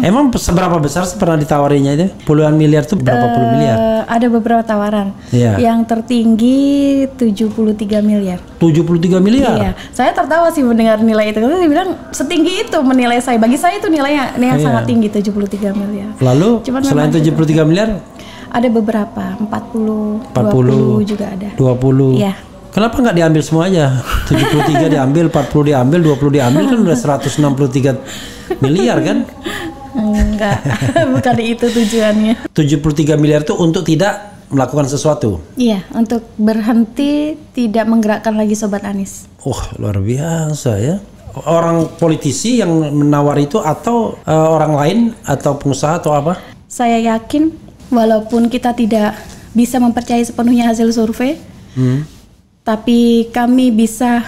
Emang seberapa besar sih pernah ditawarinya itu? Puluhan miliar tuh berapa puluh miliar? Ada beberapa tawaran. Iya. Yang tertinggi 73 miliar. 73 miliar? Iya. Saya tertawa sih mendengar nilai itu. Saya bilang setinggi itu menilai saya. Bagi saya itu nilainya sangat tinggi, 73 miliar. Lalu Cuman selain 73 miliar? Ada beberapa, 40, 20 juga ada. 20. Iya. Kenapa nggak diambil semua aja? 73 diambil, 40 diambil, 20 diambil, kan udah 163 miliar kan? Enggak, bukan itu tujuannya. 73 miliar itu untuk tidak melakukan sesuatu? Iya, untuk berhenti tidak menggerakkan lagi Sobat Anies. Oh, luar biasa ya. Orang politisi yang menawar itu atau orang lain atau pengusaha atau apa? Saya yakin walaupun kita tidak bisa mempercayai sepenuhnya hasil survei, tapi kami bisa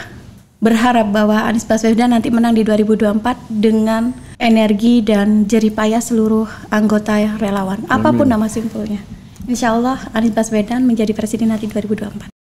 berharap bahwa Anies Baswedan nanti menang di 2024 dengan energi dan jeripayah seluruh anggota relawan. Apapun nama simpulnya. Insya Allah Anies Baswedan menjadi presiden nanti 2024.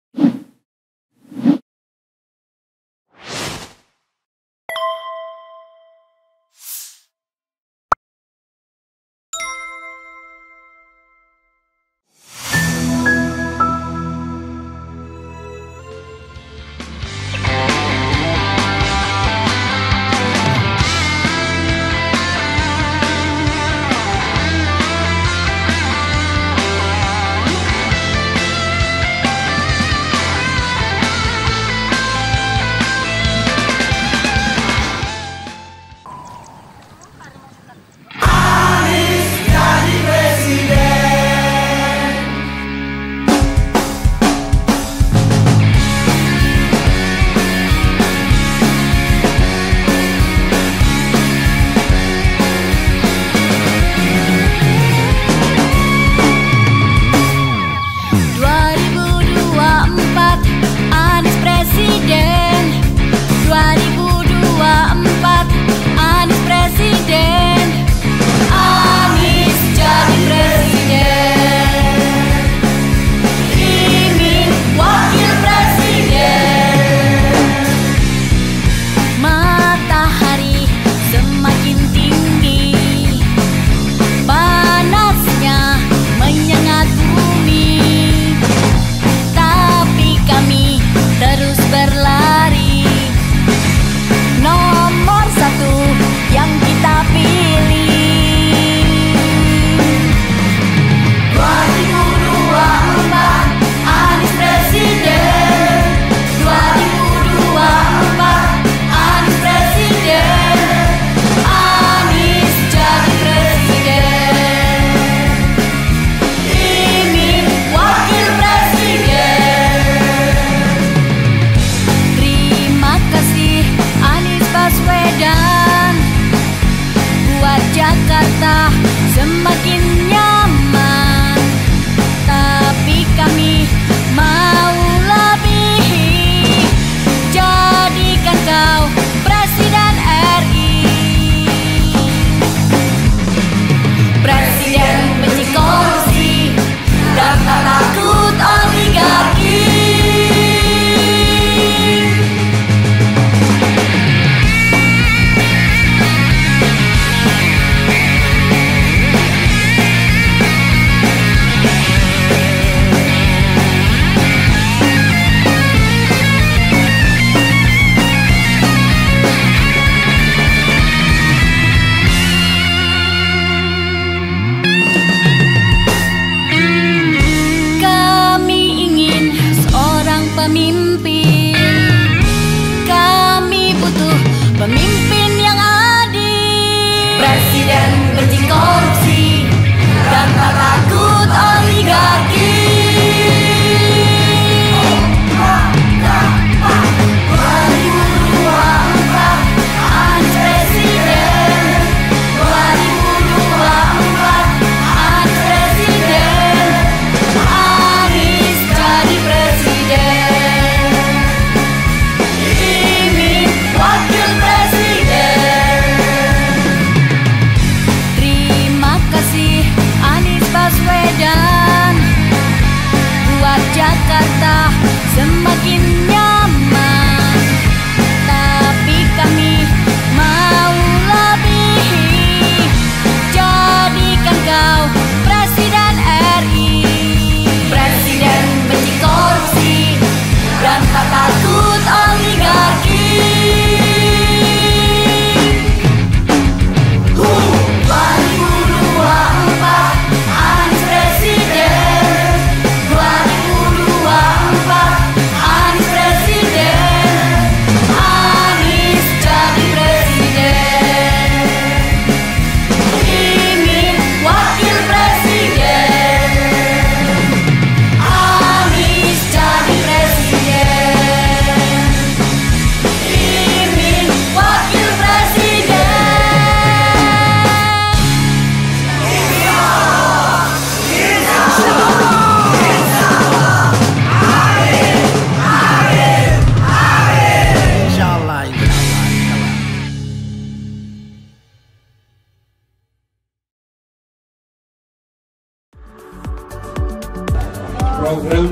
program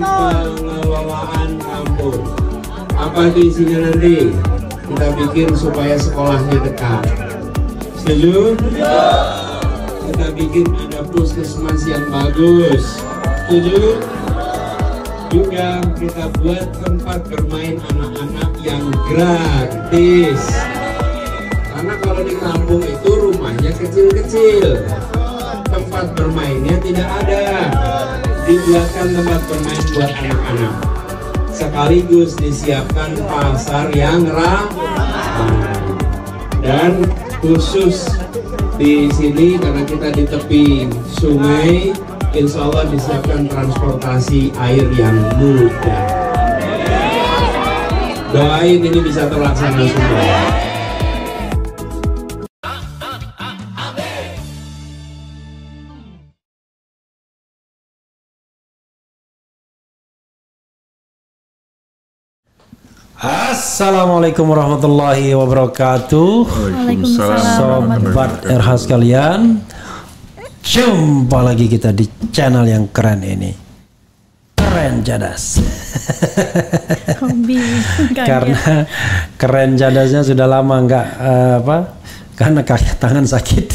pengelolaan kampung. Apa itu isinya nanti? Kita bikin supaya sekolahnya dekat. Setuju? Kita bikin ada puskesmas yang bagus. Setuju? Juga kita buat tempat bermain anak-anak yang gratis. Karena kalau di kampung itu rumahnya kecil-kecil, tempat bermainnya tidak ada. Dibuatkan tempat bermain buat anak-anak. Sekaligus disiapkan pasar yang ramah. Dan khusus di sini karena kita di tepi sungai, insya Allah disiapkan transportasi air yang mudah. Doain ini bisa terlaksana semua. Assalamualaikum warahmatullahi wabarakatuh. Waalaikumsalam. Sobat RH sekalian, jumpa lagi kita di channel yang keren ini, Keren Jadas. Hobi. Karena Keren Jadasnya sudah lama nggak karena kaki tangan sakit.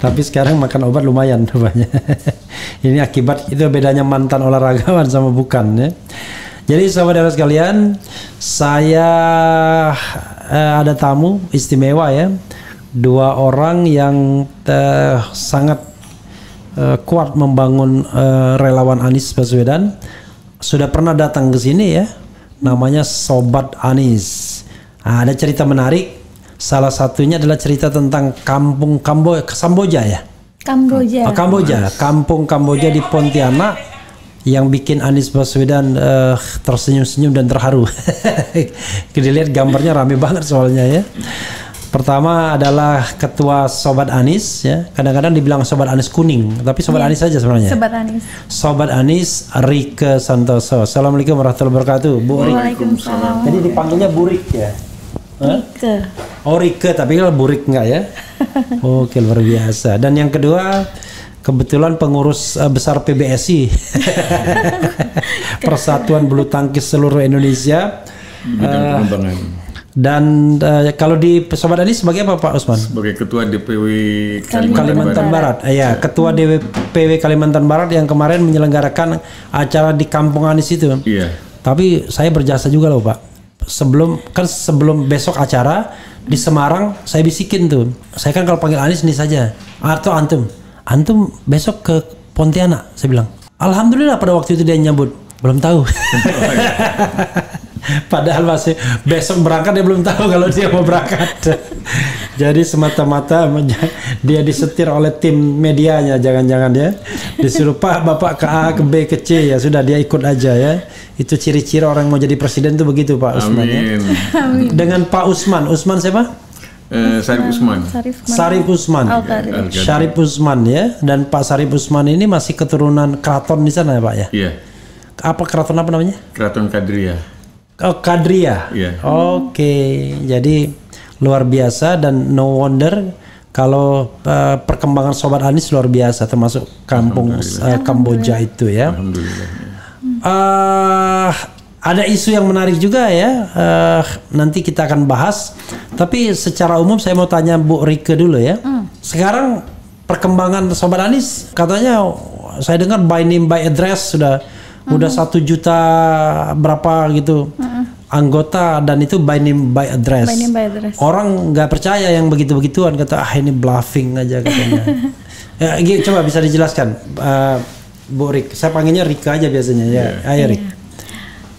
Tapi sekarang makan obat lumayan rupanya. Ini akibat itu bedanya mantan olahragawan sama bukan ya. Jadi sahabat sekalian, saya ada tamu istimewa ya, dua orang yang sangat kuat membangun relawan Anies Baswedan. Sudah pernah datang ke sini ya, namanya Sobat Anies. Nah, ada cerita menarik. Salah satunya adalah cerita tentang kampung Kamboja ya. Kamboja. Kamboja, kampung Kamboja di Pontianak. Yang bikin Anies Baswedan tersenyum-senyum dan terharu. Kita lihat gambarnya rame banget soalnya ya. Pertama adalah ketua Sobat Anies ya. Kadang-kadang dibilang Sobat Anies kuning, tapi Sobat Anies saja sebenarnya. Sobat Anies. Sobat Anies Rike Santoso. Assalamualaikum warahmatullahi wabarakatuh. Bu Rik. Waalaikumsalam. Jadi dipanggilnya Bu Rik ya. Rike. Oh Rike, tapi kalau Bu Rik enggak ya? Oke, luar biasa. Dan yang kedua, kebetulan pengurus besar PBSI, Persatuan Bulu Tangkis Seluruh Indonesia. Dan kalau di Sobat Anies sebagai apa Pak Usman? Sebagai Ketua DPW Kalimantan Barat. Ya, Ketua DPW Kalimantan Barat yang kemarin menyelenggarakan acara di Kampung Anies itu. Iya. Tapi saya berjasa juga loh Pak. Sebelum besok acara di Semarang, saya bisikin tuh. Saya kan kalau panggil Anies nih saja. Atau Antum besok ke Pontianak, saya bilang. Alhamdulillah pada waktu itu dia nyambut. Belum tahu. Padahal masih besok berangkat dia belum tahu kalau dia mau berangkat. Jadi semata-mata dia disetir oleh tim medianya, jangan-jangan ya. Disuruh Pak, Bapak ke A, ke B, ke C, ya sudah dia ikut aja ya. Itu ciri-ciri orang mau jadi presiden tuh begitu Pak Usman ya. Dengan Pak Usman siapa? Syarif Usman. Syarif Usman ya. Dan Pak Syarif Usman ini masih keturunan keraton di sana ya Pak ya? Iya. Apa keraton apa namanya? Keraton Kadria. Oh Kadria. Iya. Oke. Jadi luar biasa dan no wonder kalau perkembangan Sobat Anies luar biasa termasuk kampung Kamboja itu ya. Alhamdulillah. Ada isu yang menarik juga ya, nanti kita akan bahas. Tapi secara umum saya mau tanya Bu Rike dulu ya. Sekarang perkembangan Sobat Anies katanya saya dengar by name by address udah 1 juta berapa gitu anggota dan itu by name by address. By name by address. Orang nggak percaya yang begitu-begituan, kata ini bluffing aja katanya. Coba bisa dijelaskan Bu Rik. Saya panggilnya Rika aja biasanya ya. Ayo Rik.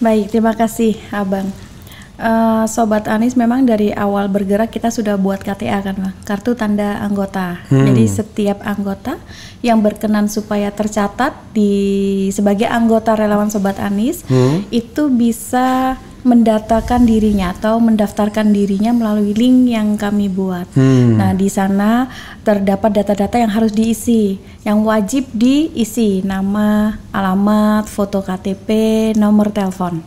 Baik, terima kasih Abang. Sobat Anies memang dari awal bergerak kita sudah buat KTA kan Bang, kartu tanda anggota. Jadi setiap anggota yang berkenan supaya tercatat sebagai anggota relawan Sobat Anies itu bisa mendatakan dirinya atau mendaftarkan dirinya melalui link yang kami buat. Nah, di sana terdapat data-data yang harus diisi, yang wajib diisi: nama, alamat, foto KTP, nomor telepon.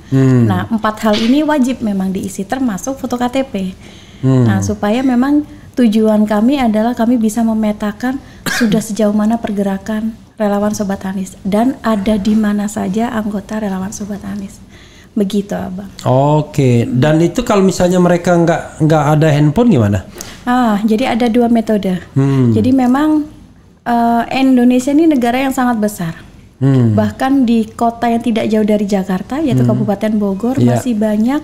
Nah, 4 hal ini wajib memang diisi, termasuk foto KTP. Nah, supaya memang tujuan kami adalah kami bisa memetakan sudah sejauh mana pergerakan relawan Sobat Anies dan ada di mana saja anggota relawan Sobat Anies. Begitu, Abang. Oke, dan itu kalau misalnya mereka nggak ada handphone gimana? Jadi ada 2 metode. Jadi memang Indonesia ini negara yang sangat besar. Bahkan di kota yang tidak jauh dari Jakarta, yaitu Kabupaten Bogor, masih banyak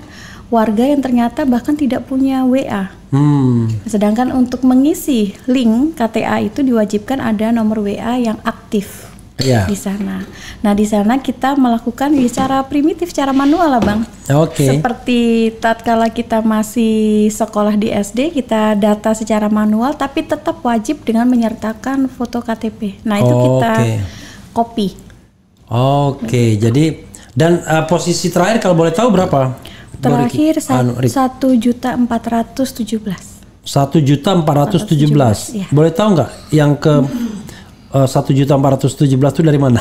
warga yang ternyata bahkan tidak punya WA. Sedangkan untuk mengisi link KTA itu diwajibkan ada nomor WA yang aktif di sana. Nah, di sana kita melakukan secara primitif, secara manual lah, Bang. Seperti tatkala kita masih sekolah di SD, kita data secara manual, tapi tetap wajib dengan menyertakan foto KTP. Nah, itu kita copy. Jadi dan posisi terakhir kalau boleh tahu berapa? Terakhir 1.417. 1.417. Ya. Boleh tahu nggak yang ke 1.417 itu dari mana?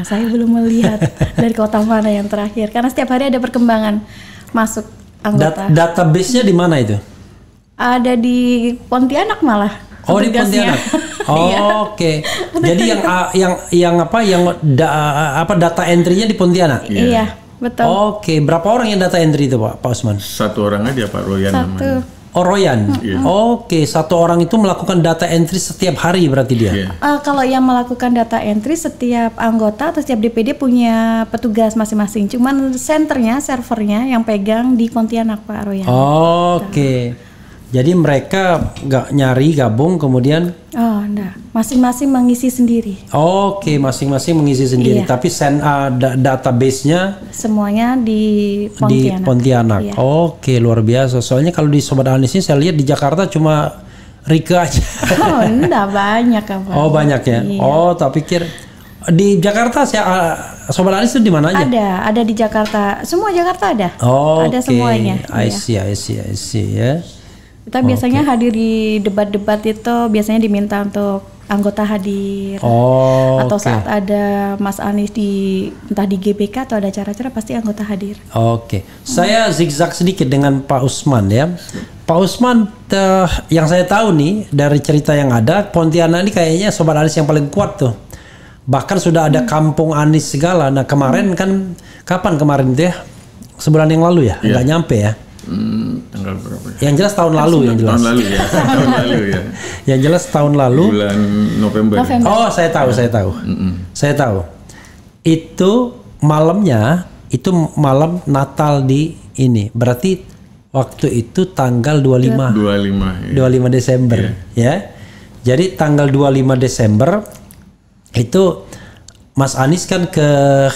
Saya belum melihat dari kota mana yang terakhir karena setiap hari ada perkembangan masuk anggota. Database-nya di mana itu? Ada di Pontianak malah. Di Pontianak. Jadi yang data entry-nya di Pontianak. Iya, betul. Berapa orang yang data entry itu, Pak Usman? 1 orang aja, Pak Royan namanya. Royan. Satu orang itu melakukan data entry setiap hari berarti dia. Kalau yang melakukan data entry, setiap anggota atau setiap DPD punya petugas masing-masing. Cuman servernya yang pegang di Pontianak, Pak Royan. Jadi mereka nggak nyari gabung kemudian? Enggak. Masing-masing mengisi sendiri. Masing-masing mengisi sendiri. Tapi database-nya semuanya di Pontianak. Luar biasa. Soalnya kalau di Sobat Anies ini saya lihat di Jakarta cuma Rika aja. Enggak banyak apa. Banyak ya. Tak pikir di Jakarta Sobat Anies itu di mana aja? Ada di Jakarta. Semua Jakarta ada. Ada semuanya. I see ya. Kita biasanya hadir di debat-debat itu biasanya diminta untuk anggota hadir. Atau saat ada Mas Anies entah di GBK atau ada acara-acara pasti anggota hadir. Saya zigzag sedikit dengan Pak Usman ya. Pak Usman yang saya tahu nih dari cerita yang ada, Pontianak ini kayaknya Sobat Anies yang paling kuat tuh. Bahkan sudah ada kampung Anies segala. Nah kemarin kan, kapan kemarin itu ya? Sebulan yang lalu ya? Nggak nyampe ya? Tanggal berapa? Yang jelas tahun lalu yang jelas. Tahun lalu ya. Yang jelas tahun lalu. Bulan November. Saya tahu. Itu malamnya, itu malam Natal di ini. Berarti waktu itu tanggal 25 Desember ya. Jadi tanggal 25 Desember itu Mas Anies kan ke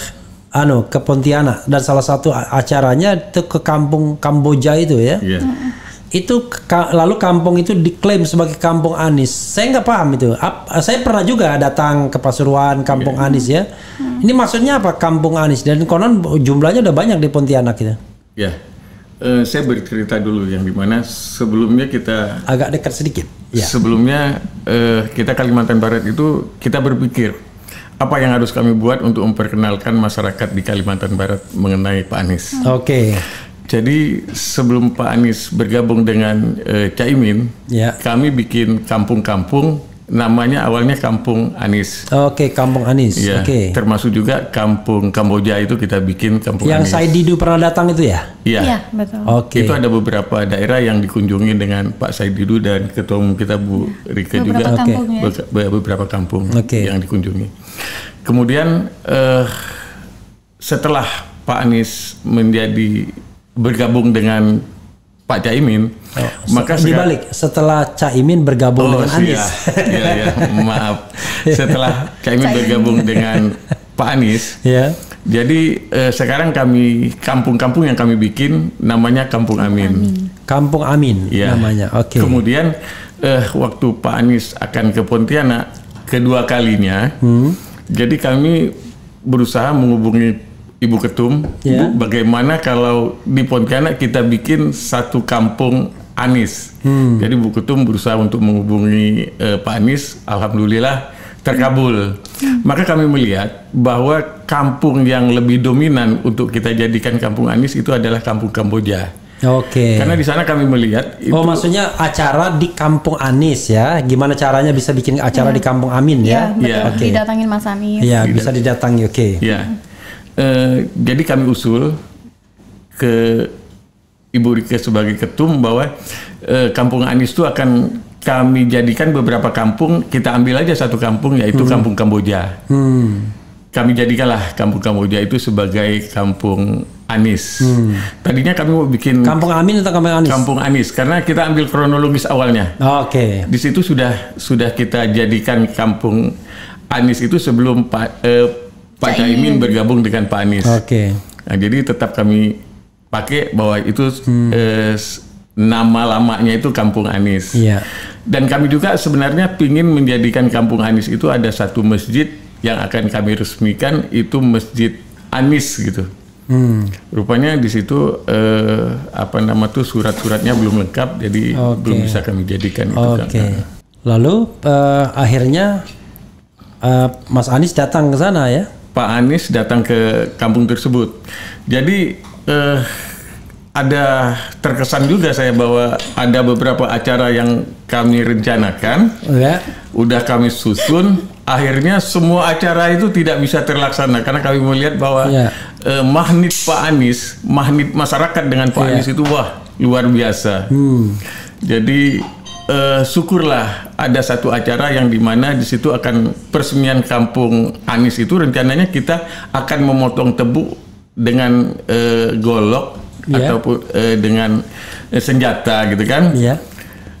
Pontianak dan salah satu acaranya itu ke kampung Kamboja itu ya. Itu lalu kampung itu diklaim sebagai kampung Anies. Saya nggak paham itu. Saya pernah juga datang ke Pasuruan kampung Anies ya. Ini maksudnya apa kampung Anies? Dan konon jumlahnya udah banyak di Pontianak itu. Saya bercerita dulu yang dimana sebelumnya kita agak dekat sedikit. Sebelumnya kita Kalimantan Barat itu kita berpikir apa yang harus kami buat untuk memperkenalkan masyarakat di Kalimantan Barat mengenai Pak Anies. Jadi sebelum Pak Anies bergabung dengan Caimin, kami bikin kampung-kampung, namanya awalnya Kampung Anies. Kampung Anies. Termasuk juga Kampung Kamboja itu kita bikin Kampung yang Anies. Said Didu pernah datang itu ya? Iya, betul. Itu ada beberapa daerah yang dikunjungi dengan Pak Said Didu dan Ketua Umum kita Bu Rika juga. Beberapa kampung yang dikunjungi. Kemudian setelah Pak Anies bergabung dengan Pak Caimin, maka dibalik setelah Caimin bergabung dengan Anies. Maaf. Setelah Caimin bergabung dengan Pak Anies, jadi sekarang kampung-kampung yang kami bikin namanya Kampung Amin. Kampung Amin namanya. Kemudian waktu Pak Anies akan ke Pontianak kedua kalinya, jadi kami berusaha menghubungi Ibu Ketum, Bu, bagaimana kalau di Pontianak kita bikin satu kampung Anies. Jadi Bu Ketum berusaha untuk menghubungi Pak Anies, alhamdulillah terkabul. Maka kami melihat bahwa kampung yang lebih dominan untuk kita jadikan kampung Anies itu adalah Kampung Kamboja. Oke. Karena di sana kami melihat itu. Oh, maksudnya acara di Kampung Anies ya? Gimana caranya bisa bikin acara di Kampung Amin ya? Iya, betul. Oke. Didatangin Mas Anies. Iya, bisa didatangi. Oke. Ya. Jadi kami usul ke Ibu Rike sebagai ketum bahwa Kampung Anies itu akan kami jadikan beberapa kampung, kita ambil aja satu kampung yaitu Kampung Kamboja. Kami jadikanlah Kampung Kamboja itu sebagai Kampung Anies. Tadinya kami mau bikin Kampung Amin atau Kampung Anies? Kampung Anies karena kita ambil kronologis awalnya. Oke. Di situ sudah kita jadikan Kampung Anies itu sebelum Pak Caimin bergabung dengan Pak Anies. Oke. Nah, jadi tetap kami pakai bahwa itu nama lamanya itu Kampung Anies. Iya. Dan kami juga sebenarnya ingin menjadikan Kampung Anies itu ada satu masjid yang akan kami resmikan, itu Masjid Anies gitu. Rupanya di situ surat-suratnya belum lengkap, jadi belum bisa kami jadikan itu. Oke. Lalu akhirnya Mas Anies datang ke sana ya? Pak Anies datang ke kampung tersebut. Jadi ada terkesan juga saya bahwa ada beberapa acara yang kami rencanakan, udah kami susun, akhirnya semua acara itu tidak bisa terlaksana karena kami melihat bahwa magnet Pak Anies, magnet masyarakat dengan Pak Anies itu wah luar biasa. Jadi syukurlah ada satu acara yang dimana di situ akan peresmian Kampung Anies itu rencananya kita akan memotong tebu dengan golok ataupun dengan senjata gitu kan,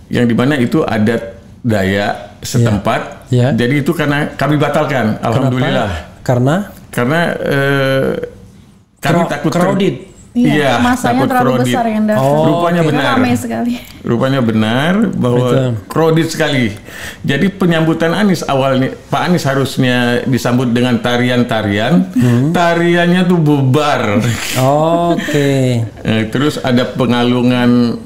yang dimana itu adat Dayak setempat. Jadi itu karena kami batalkan, alhamdulillah. Karena kami takut crowded. Iya, masanya terlalu besar yang datang. Rupanya benar. Ramai sekali. Rupanya benar bahwa crowded sekali. Jadi penyambutan Anies awalnya Pak Anies harusnya disambut dengan tarian-tarian, tariannya tuh bubar. Oke. Terus ada pengalungan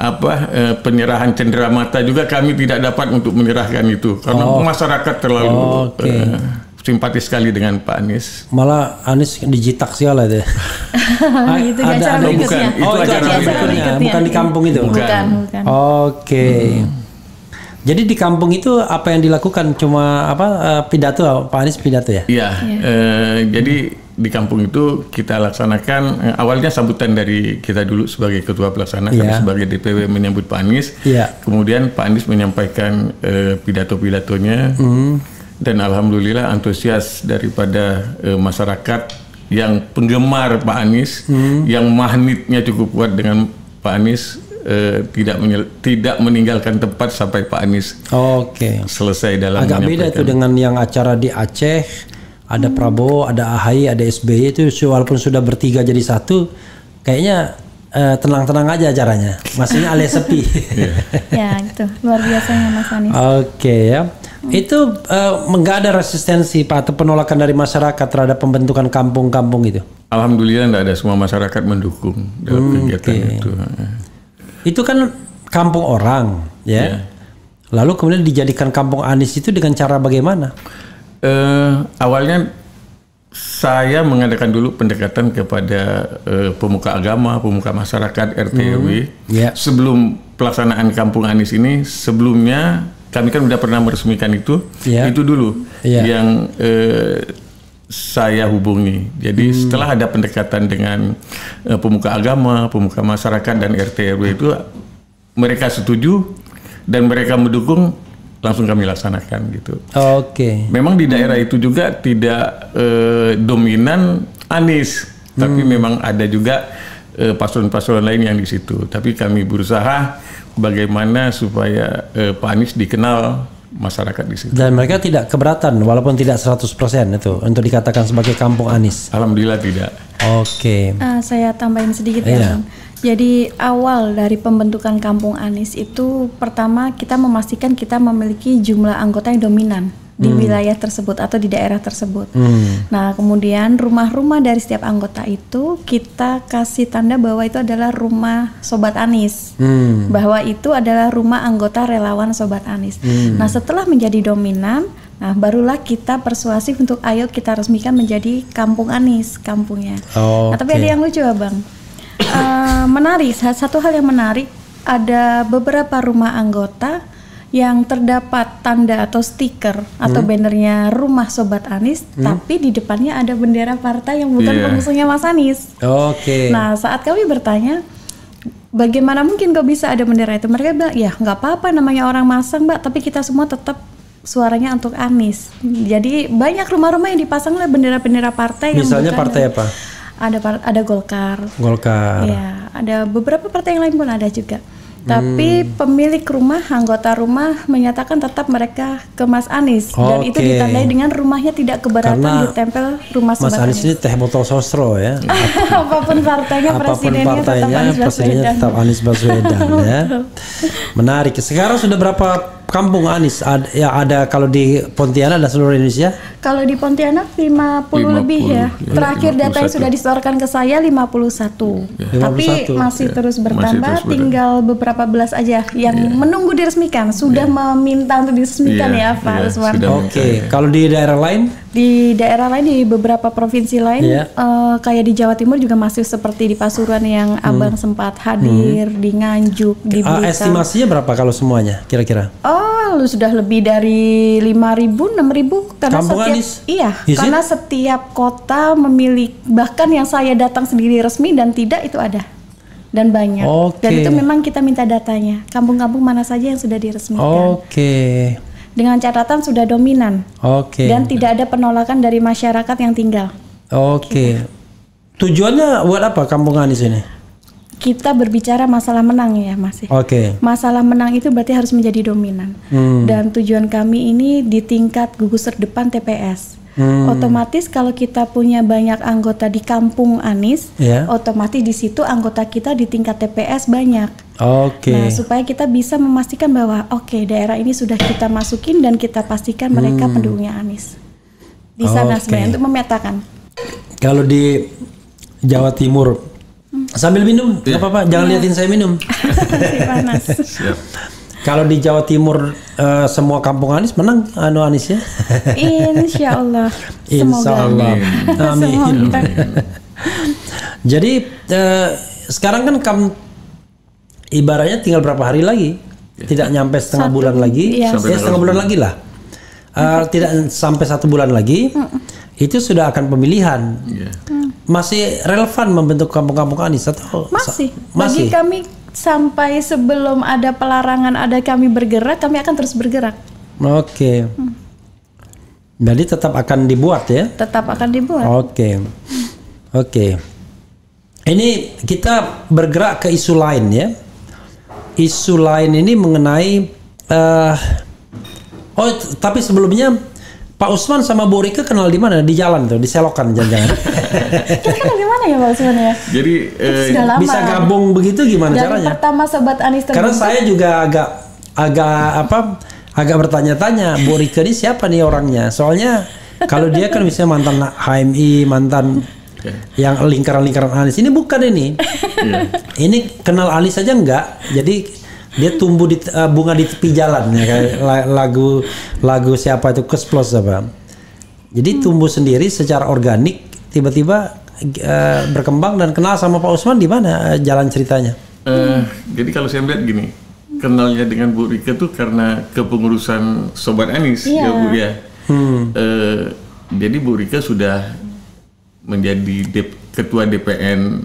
penyerahan cenderamata juga kami tidak dapat untuk menyerahkan itu karena masyarakat terlalu simpatis sekali dengan Pak Anies. Malah Anies dijitak segala deh. Itu acara berikutnya. Itu acara berikutnya. Bukan di kampung itu. Bukan. Oke. Jadi di kampung itu apa yang dilakukan cuma pidato Pak Anies pidato ya? Iya. Jadi di kampung itu kita laksanakan awalnya sambutan dari kita dulu sebagai ketua pelaksana, kami sebagai DPW menyambut Pak Anies. Kemudian Pak Anies menyampaikan pidato-pidatonya. Dan alhamdulillah antusias daripada masyarakat yang penggemar Pak Anies, yang magnetnya cukup kuat dengan Pak Anies, tidak meninggalkan tempat sampai Pak Anies selesai dalam agak beda itu dengan yang acara di Aceh, ada Prabowo, ada AHY, ada SBY itu walaupun sudah bertiga jadi satu, kayaknya tenang-tenang aja acaranya, maksudnya alias sepi. Ya gitu, luar biasanya Mas Anies. Ya. Itu nggak ada resistensi Pak atau penolakan dari masyarakat terhadap pembentukan kampung-kampung itu? Alhamdulillah nggak ada, semua masyarakat mendukung dalam kegiatan itu. Itu kan kampung orang ya. Lalu kemudian dijadikan Kampung Anies itu dengan cara bagaimana? Awalnya saya mengadakan dulu pendekatan kepada pemuka agama, pemuka masyarakat, RT RW. Sebelum pelaksanaan Kampung Anies ini, sebelumnya kami kan udah pernah meresmikan itu dulu yang saya hubungi. Jadi setelah ada pendekatan dengan pemuka agama, pemuka masyarakat dan RT RW itu mereka setuju dan mereka mendukung, langsung kami laksanakan gitu. Memang di daerah itu juga tidak dominan Anies, tapi memang ada juga paslon-paslon lain yang di situ. Tapi kami berusaha bagaimana supaya Pak Anies dikenal masyarakat di situ. Dan mereka tidak keberatan walaupun tidak 100% itu untuk dikatakan sebagai Kampung Anies. Alhamdulillah tidak. Saya tambahin sedikit ya. Jadi awal dari pembentukan Kampung Anies itu pertama kita memastikan kita memiliki jumlah anggota yang dominan di wilayah tersebut atau di daerah tersebut. Nah, kemudian rumah-rumah dari setiap anggota itu kita kasih tanda bahwa itu adalah rumah Sobat Anies, bahwa itu adalah rumah anggota relawan Sobat Anies. Nah, setelah menjadi dominan, nah barulah kita persuasif untuk ayo kita resmikan menjadi Kampung Anies kampungnya. Nah, tapi ada yang lucu Abang. menarik, satu hal yang menarik, ada beberapa rumah anggota yang terdapat tanda atau stiker atau bannernya rumah Sobat Anies, tapi di depannya ada bendera partai yang bukan pengusungnya Mas Anies. Oke. Nah, saat kami bertanya, bagaimana mungkin kok bisa ada bendera itu? Mereka bilang, ya nggak apa-apa namanya orang masang Mbak, tapi kita semua tetap suaranya untuk Anies. Jadi banyak rumah-rumah yang dipasang oleh bendera-bendera partai. Misalnya yang bukan, partai apa? Ada Golkar. Golkar. Ya, ada beberapa partai yang lain pun ada juga. Tapi pemilik rumah, anggota rumah menyatakan tetap mereka ke Mas Anies, dan itu ditandai dengan rumahnya tidak keberatan Karena ditempel rumah Sobat Mas Anies ini teh botol sosro ya. Apapun partainya, presidennya tetap Anies Baswedan ya. Menarik. Sekarang sudah berapa kampung Anies? Ada kalau di Pontianak ada seluruh Indonesia? Kalau di Pontianak 50 lebih ya. Terakhir data yang sudah disetorkan ke saya 51. Tapi masih terus bertambah, tinggal beberapa belas aja yang menunggu diresmikan. Sudah meminta untuk diresmikan ya Pak Usman. Oke. Kalau di daerah lain? Di daerah lain, di beberapa provinsi lain, kayak di Jawa Timur juga masih seperti di Pasuruan yang Abang sempat hadir, di Nganjuk, di Blitar. Estimasinya berapa kalau semuanya kira-kira? Lu sudah lebih dari 5.000, 6.000 karena Kampung setiap Anies? karena setiap kota memiliki, bahkan yang saya datang sendiri resmi dan tidak itu ada dan banyak. Dan itu memang kita minta datanya. Kampung-kampung mana saja yang sudah diresmikan. Dengan catatan sudah dominan. Dan tidak ada penolakan dari masyarakat yang tinggal. Tujuannya buat apa Kampung Anies ini? Kita berbicara masalah menang ya Mas. Masalah menang itu berarti harus menjadi dominan. Dan tujuan kami ini di tingkat gugus terdepan TPS. Otomatis kalau kita punya banyak anggota di Kampung Anies, otomatis di situ anggota kita di tingkat TPS banyak. Nah, supaya kita bisa memastikan bahwa daerah ini sudah kita masukin dan kita pastikan mereka pendukungnya Anies. Di sana sebenarnya untuk memetakan. Kalau di Jawa Timur, sambil minum, nggak apa-apa, jangan liatin saya minum. Panas. Kalau di Jawa Timur semua Kampung Anies menang Anies ya? Insya Allah. Insya Allah. Amin. Jadi sekarang kan ibaratnya tinggal berapa hari lagi? Tidak nyampe setengah bulan lagi, setengah bulan lagi lah. Tidak sampai 1 bulan lagi, itu sudah akan pemilihan. Masih relevan membentuk kampung-kampung Anies atau masih? Bagi kami sampai sebelum ada pelarangan, ada kami bergerak, kami akan terus bergerak. Jadi tetap akan dibuat ya? Tetap akan dibuat. Ini kita bergerak ke isu lain ya. Isu lain ini mengenai tapi sebelumnya Pak Usman sama Bu Rike kenal di mana? Di jalan tuh, di selokan jangan-jangan. Kita kenal di mana ya Pak Usman ya? Jadi bisa gabung begitu gimana dari caranya? Pertama Sobat Anies terbentuk. Karena saya juga agak bertanya-tanya, Bu Rike ini siapa nih orangnya? Soalnya kalau dia kan misalnya mantan HMI, mantan yang lingkaran-lingkaran Anies. Ini bukan ini. Ini kenal Anies aja enggak. Jadi dia tumbuh di bunga di tepi jalan ya, kayak lagu siapa itu Kesplos apa. Jadi tumbuh sendiri secara organik, tiba-tiba berkembang dan kenal sama Pak Usman di mana jalan ceritanya? Jadi kalau saya melihat gini, kenalnya dengan Bu Rike tuh karena kepengurusan Sobat Anies ya Bu ya. Jadi Bu Rike sudah menjadi ketua DPN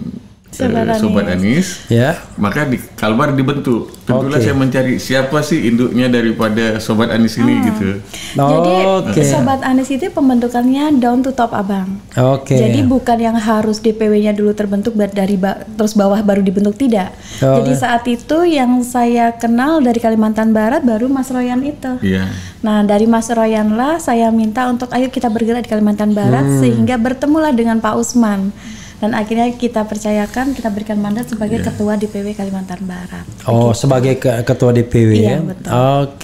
Sobat Anies, maka di Kalbar dibentuk. Tentulah saya mencari siapa sih induknya daripada Sobat Anies ini gitu. Jadi Sobat Anies itu pembentukannya down to top Abang. Jadi bukan yang harus DPW-nya dulu terbentuk terus bawah baru dibentuk, tidak. Jadi saat itu yang saya kenal dari Kalimantan Barat baru Mas Royan itu. Nah dari Mas Royan lah saya minta untuk ayo kita bergerak di Kalimantan Barat sehingga bertemulah dengan Pak Usman. Dan akhirnya kita percayakan, kita berikan mandat sebagai ketua DPW Kalimantan Barat. Sebagai ketua DPW ya. Betul.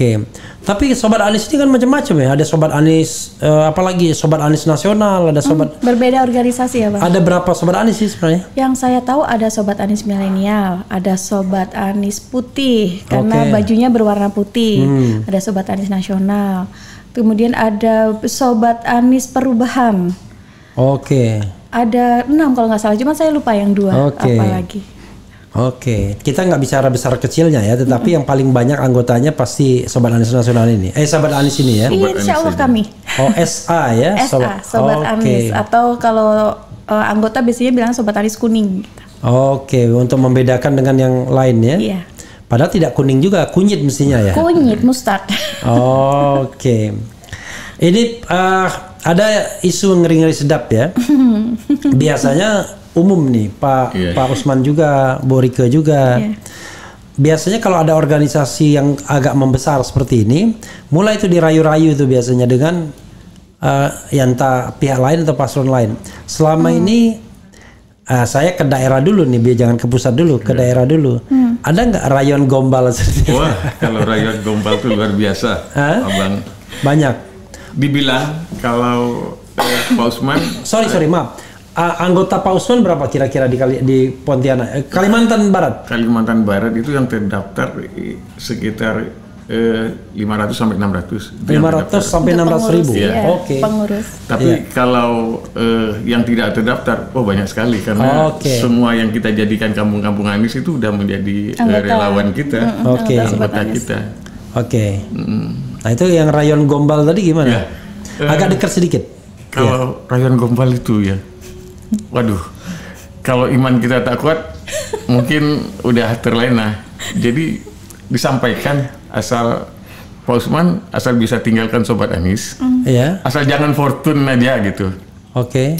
Tapi Sobat Anies ini kan macam-macam ya. Ada Sobat Anies, apalagi Sobat Anies Nasional, ada Sobat. Berbeda organisasi ya Bang. Ada berapa Sobat Anies sih sebenarnya? Yang saya tahu ada Sobat Anies Milenial, ada Sobat Anies Putih karena bajunya berwarna putih. Ada Sobat Anies Nasional. Kemudian ada Sobat Anies Perubahan. Ada 6 kalau nggak salah, cuma saya lupa yang 2 Oke. apa lagi. Oke, kita nggak bicara besar kecilnya ya, tetapi yang paling banyak anggotanya pasti Sobat Anis Nasional ini. Sobat Anis ini ya. Insya Allah kami. Oh, SA ya, SA, Sobat Oke. Anis, atau kalau anggota biasanya bilang Sobat Anis kuning. Gitu. Oke, untuk membedakan dengan yang lain ya. Iya. Padahal tidak kuning juga, kunyit mestinya ya. Kunyit, mustard. Oke. Ini ada isu ngeri-ngeri sedap ya. Biasanya umum nih, Pak Usman juga, Bu Rike juga. Iya. Biasanya kalau ada organisasi yang agak membesar seperti ini, mulai itu dirayu-rayu itu biasanya dengan ya entah pihak lain atau paslon lain. Selama ini saya ke daerah dulu nih, biar jangan ke pusat dulu, ke daerah dulu. Ada nggak rayon gombal? Wah, kalau rayon gombal itu luar biasa, Abang. Banyak. Dibilang kalau Pak Usman. Sorry maaf. Anggota Pak Usman berapa kira-kira di Pontianak? Kalimantan Barat. Kalimantan Barat itu yang terdaftar sekitar 500 sampai 600. 500 sampai 600 ribu. Iya, Oke. Pengurus. Tapi kalau yang tidak terdaftar, banyak sekali karena semua yang kita jadikan kampung-kampung Anis itu udah menjadi relawan kita, anggota kita. Oke. Nah itu yang rayon gombal tadi gimana? Ya. Agak dekat sedikit. Kalau rayon gombal itu ya, waduh, kalau iman kita tak kuat, mungkin udah terlena. Jadi disampaikan asal Pak Usman asal bisa tinggalkan Sobat Anis, asal jangan fortune aja gitu. Oke.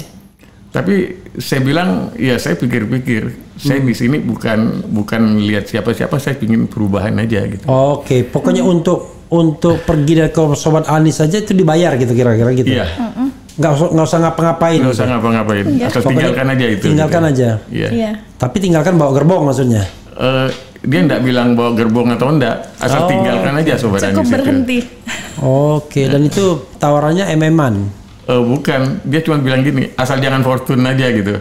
Tapi saya bilang, ya saya pikir-pikir, saya di sini bukan lihat siapa-siapa, saya ingin perubahan aja gitu. Oke, pokoknya untuk pergi dari ke Sobat Anis saja itu dibayar gitu kira-kira gitu. Iya. Nggak usah ngapa-ngapain. Nggak usah ngapa-ngapain, asal tinggalkan aja itu. Tinggalkan gitu. aja. Iya. Tapi tinggalkan bawa gerbong maksudnya. Dia enggak bilang bawa gerbong atau enggak, asal tinggalkan aja Sobat Anis. Cukup berhenti. Oke, dan itu tawarannya MM-an. Bukan, dia cuma bilang gini, asal jangan fortune aja gitu.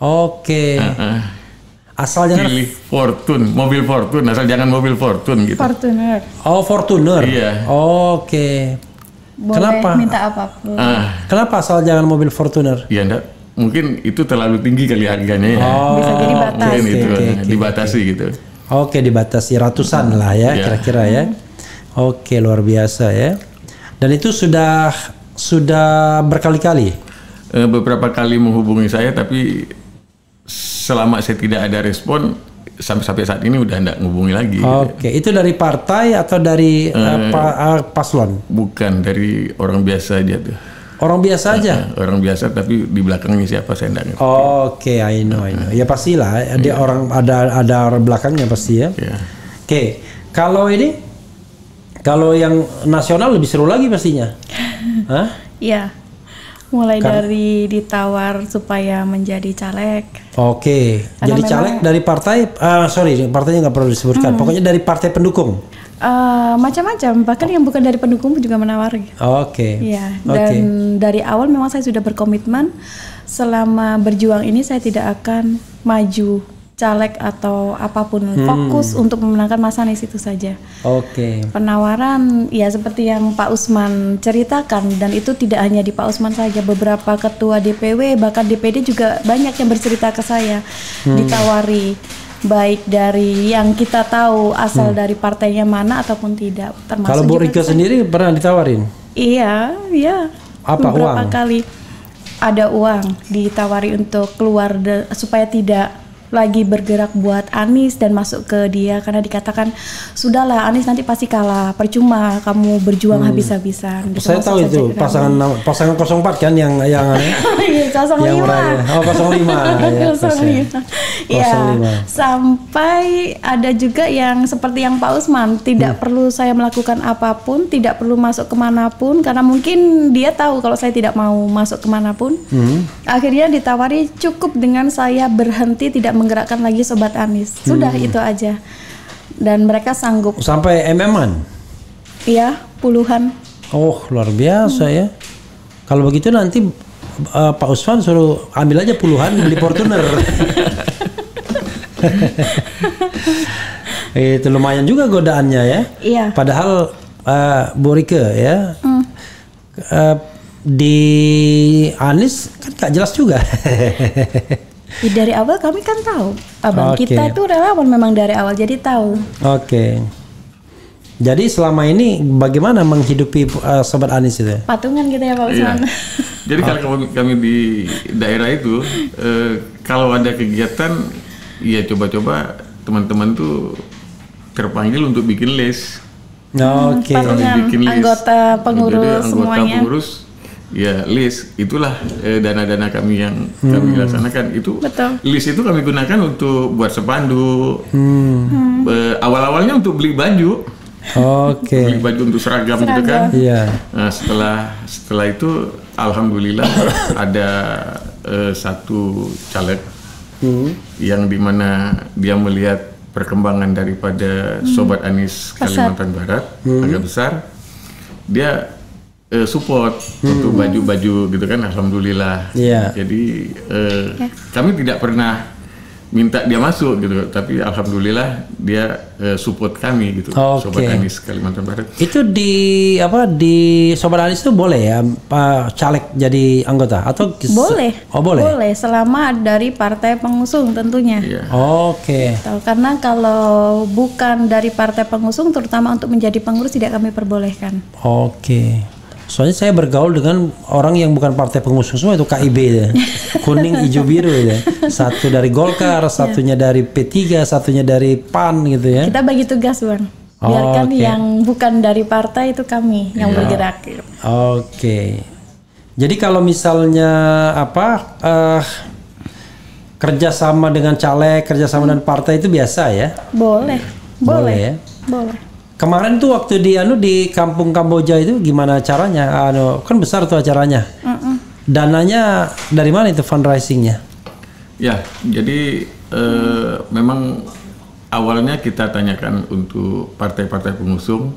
Oke. Asal jangan pilih fortune, mobil fortune, asal jangan mobil fortune gitu. Fortuner. Oh, Fortuner. Iya. Oke. Boleh Kenapa? minta apapun. Kenapa asal jangan mobil Fortuner? Ya enggak, mungkin itu terlalu tinggi kali harganya ya. Bisa jadi batas. Mungkin itu oke. dibatasi gitu. Oke, dibatasi ratusan lah ya, kira-kira ya. Oke, luar biasa ya. Dan itu sudah berkali-kali. Beberapa kali menghubungi saya, tapi selama saya tidak ada respon, sampai saat ini udah enggak ngubungi lagi. Oke, itu dari partai atau dari paslon? Bukan, dari orang biasa aja tuh. Orang biasa aja? Orang biasa, tapi di belakangnya siapa saya enggak ngerti. Oke, I know. Ya pastilah, dia orang ada orang belakangnya pasti ya. Oke, kalau yang nasional lebih seru lagi pastinya. Hah? Iya. Mulai dari ditawar supaya menjadi caleg. Oke, Karena jadi caleg dari partai, partainya nggak perlu disebutkan. Pokoknya dari partai pendukung. Macam-macam, bahkan yang bukan dari pendukung juga menawari. Oke. Iya. Dan dari awal memang saya sudah berkomitmen selama berjuang ini saya tidak akan maju caleg atau apapun, fokus untuk memenangkan Mas Anis itu saja. Oke. Penawaran ya seperti yang Pak Usman ceritakan, dan itu tidak hanya di Pak Usman saja, beberapa ketua DPW bahkan DPD juga banyak yang bercerita ke saya ditawari, baik dari yang kita tahu asal dari partainya mana ataupun tidak. Termasuk Kalau Bu Rike sendiri pernah ditawarin? Iya. Apa, beberapa uang? kali ada uang ditawari untuk keluar supaya tidak lagi bergerak buat Anis dan masuk ke dia, karena dikatakan sudahlah Anis nanti pasti kalah, percuma kamu berjuang habis-habisan. Saya tahu itu pasangan 04 kan yang 05. yang meraya. Oh 05. Ya, sampai ada juga yang seperti yang Pak Usman, tidak perlu saya melakukan apapun, tidak perlu masuk kemanapun, karena mungkin dia tahu kalau saya tidak mau masuk kemanapun. Akhirnya ditawari cukup dengan saya berhenti tidak menggerakkan lagi Sobat Anis. Sudah itu aja. Dan mereka sanggup. Sampai MM-an? Iya, puluhan. Oh, luar biasa ya. Kalau begitu nanti Pak Usman suruh ambil aja puluhan beli Fortuner. Itu lumayan juga godaannya ya. Iya. Padahal Bu Rike ya. di Anies kan nggak jelas juga. Dari awal kami kan tahu, Abang. Oke. Kita itu relawan memang dari awal, jadi tahu. Oke. Jadi selama ini bagaimana menghidupi Sobat Anies itu? Patungan gitu ya Pak Iya. Usman. Jadi kalau kami di daerah itu, kalau ada kegiatan, ya coba-coba teman-teman tuh terpanggil untuk bikin list. Oke. Patungan Bikin list. anggota pengurus Jadi anggota semuanya. pengurus, ya list. Itulah dana-dana kami yang kami laksanakan. Itu Betul. list itu kami gunakan untuk buat spanduk. Awal-awalnya untuk beli baju. Oke. Beli baju untuk seragam gitu kan. Iya. Nah, setelah itu alhamdulillah ada satu caleg yang dimana dia melihat perkembangan daripada Sobat Anies Kalimantan Barat agak besar, dia support untuk baju-baju gitu kan, alhamdulillah. Iya. Jadi kami tidak pernah minta dia masuk gitu, tapi alhamdulillah dia support kami gitu. Oke. Sobat Anies Kalimantan Barat. Itu di Sobat Anies itu boleh ya Pak caleg jadi anggota atau Boleh. Oh boleh. Boleh, selama dari partai pengusung tentunya. Iya. Oke. Karena kalau bukan dari partai pengusung, terutama untuk menjadi pengurus tidak kami perbolehkan. Oke. Soalnya saya bergaul dengan orang yang bukan partai pengusung semua itu KIB ya. Kuning, hijau, biru ya. Satu dari Golkar, satunya dari P3, satunya dari PAN gitu ya. Kita bagi tugas, Bang. Biarkan Oke. yang bukan dari partai itu kami yang bergerak. Oke. Jadi kalau misalnya kerjasama dengan caleg, kerjasama dengan partai itu biasa ya? Boleh. Boleh ya? Boleh. Kemarin tuh waktu di kampung Kamboja itu gimana caranya? Kan besar tuh acaranya. Dananya dari mana itu fundraisingnya? Ya, jadi memang awalnya kita tanyakan untuk partai-partai pengusung.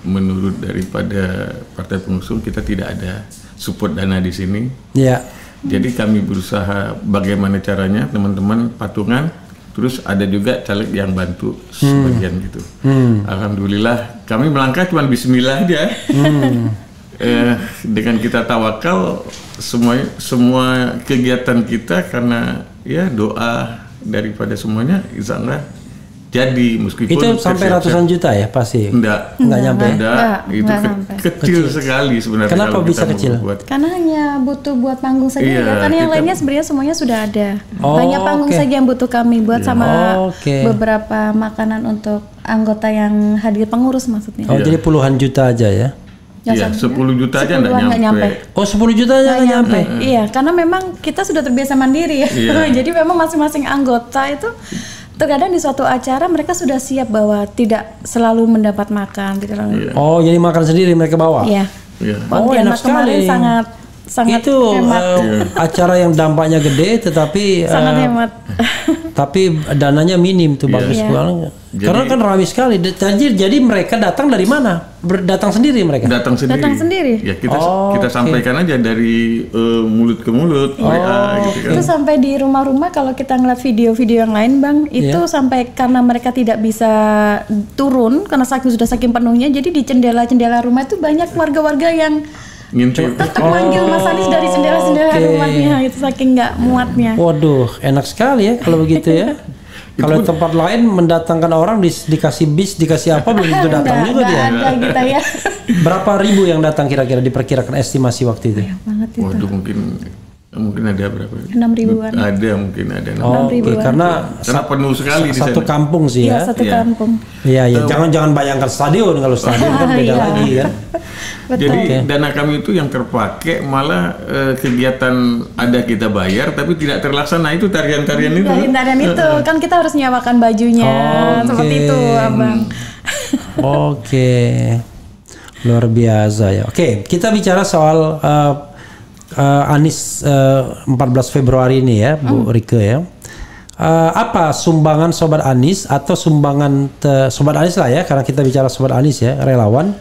Menurut daripada partai pengusung kita tidak ada support dana di sini. Ya. Jadi kami berusaha bagaimana caranya teman-teman patungan. Terus ada juga caleg yang bantu sebagian gitu. Alhamdulillah kami melangkah cuma bismillah aja. Dengan kita tawakal semua kegiatan kita karena ya doa daripada semuanya insya Allah jadi meskipun Itu sampai ratusan juta ya pasti? Enggak nyampe. itu sampai. kecil sekali sebenarnya. Kenapa kalau kita bisa mau kecil? buat. Karena hanya butuh buat panggung saja Iya, ya. Karena yang kita- lainnya sebenarnya semuanya sudah ada. Oh, Hanya panggung oke. saja yang butuh kami buat sama Oke. beberapa makanan untuk anggota yang hadir pengurus maksudnya. Oh jadi puluhan juta aja ya? Iya, 10 juta aja enggak 10-an nggak nyampe. Oh 10 juta aja nggak nyampe? Iya, karena memang kita sudah terbiasa mandiri ya. Iya. Jadi memang masing-masing anggota itu terkadang di suatu acara mereka sudah siap bahwa tidak selalu mendapat makan, tidak selalu. Oh jadi makan sendiri mereka bawa? Iya. Iya. Oh, enak Pontianak kemarin sekali. sangat Itu hemat. acara yang dampaknya gede tetapi Sangat hemat. tapi dananya minim tuh bagus Iya. banget. Jadi- Karena kan ramai sekali. Jadi mereka datang dari mana? Datang sendiri mereka. Datang sendiri. Datang sendiri. Ya kita Oh, kita oke. sampaikan aja dari mulut ke mulut, WA gitu kan. Itu sampai di rumah-rumah kalau kita ngeliat video-video yang lain Bang, itu Iya. sampai karena mereka tidak bisa turun karena sudah saking penuhnya, jadi di jendela-jendela rumah itu banyak warga-warga yang Ngintip. tetap manggil Mas Anies dari jendela-jendela oke. rumahnya, itu saking nggak muatnya. Waduh, enak sekali ya kalau begitu ya. Kalau tempat lain mendatangkan orang dikasih bis, dikasih apa belum tentu datang Nggak- juga nggak dia. ada kita ya. Berapa ribu yang datang kira-kira diperkirakan estimasi waktu itu? Banget itu. Waduh mungkin ada berapa? 6.000-an. Ada mungkin ada. Oh, oke, ribuan. karena Karena penuh sekali di satu sana. kampung sih Iya, ya. satu Iya. kampung. Iya, iya. Jangan bayangkan stadion. Kalau stadion kan beda Iya. lagi kan. Betul. Jadi dana kami itu yang terpakai malah kegiatan ada kita bayar tapi tidak terlaksana itu tarian-tarian itu. Tarian itu kan kita harus nyewakan bajunya Oke. seperti itu, Abang. Oke, luar biasa ya. Oke, kita bicara soal Anies 14 Februari ini ya, Bu Rike ya. Apa sumbangan Sobat Anies atau sumbangan Sobat Anies lah ya, karena kita bicara Sobat Anies ya, relawan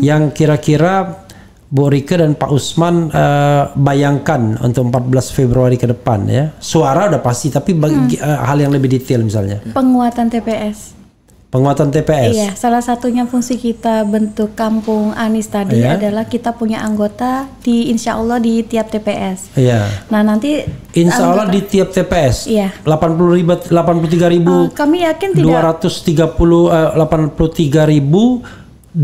yang kira-kira Bu Rike dan Pak Usman bayangkan untuk 14 Februari ke depan ya. Suara udah pasti, tapi hal yang lebih detail misalnya. Penguatan TPS. Penguatan TPS. Iya, salah satunya fungsi kita bentuk Kampung Anies tadi adalah kita punya anggota insya Allah di tiap TPS. Iya. Nah nanti insya Allah di tiap TPS. Iya. 83.000. Kami yakin tidak. 83.230.220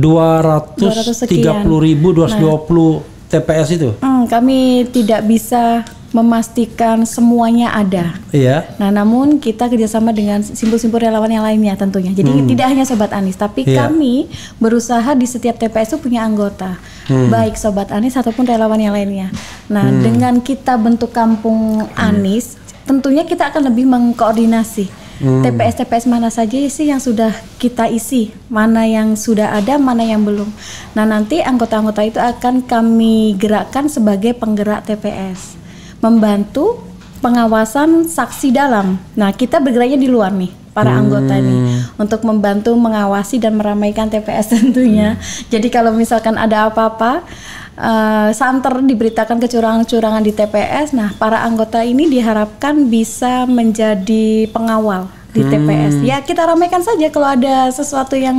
TPS itu. Kami tidak bisa memastikan semuanya ada. Iya. Nah, namun kita kerjasama dengan simpul-simpul relawan yang lainnya tentunya. Jadi tidak hanya Sobat Anies, tapi kami berusaha di setiap TPS itu punya anggota, baik Sobat Anies ataupun relawan yang lainnya. Nah, dengan kita bentuk Kampung Anies, tentunya kita akan lebih mengkoordinasi. TPS-TPS mana saja sih yang sudah kita isi, mana yang sudah ada, mana yang belum. Nah, nanti anggota-anggota itu akan kami gerakkan sebagai penggerak TPS, membantu pengawasan saksi dalam. Nah, kita bergeraknya di luar nih, para anggota ini, untuk membantu mengawasi dan meramaikan TPS tentunya. Jadi kalau misalkan ada apa-apa, santer diberitakan kecurangan-kecurangan di TPS, nah para anggota ini diharapkan bisa menjadi pengawal di TPS. Ya, kita ramaikan saja kalau ada sesuatu yang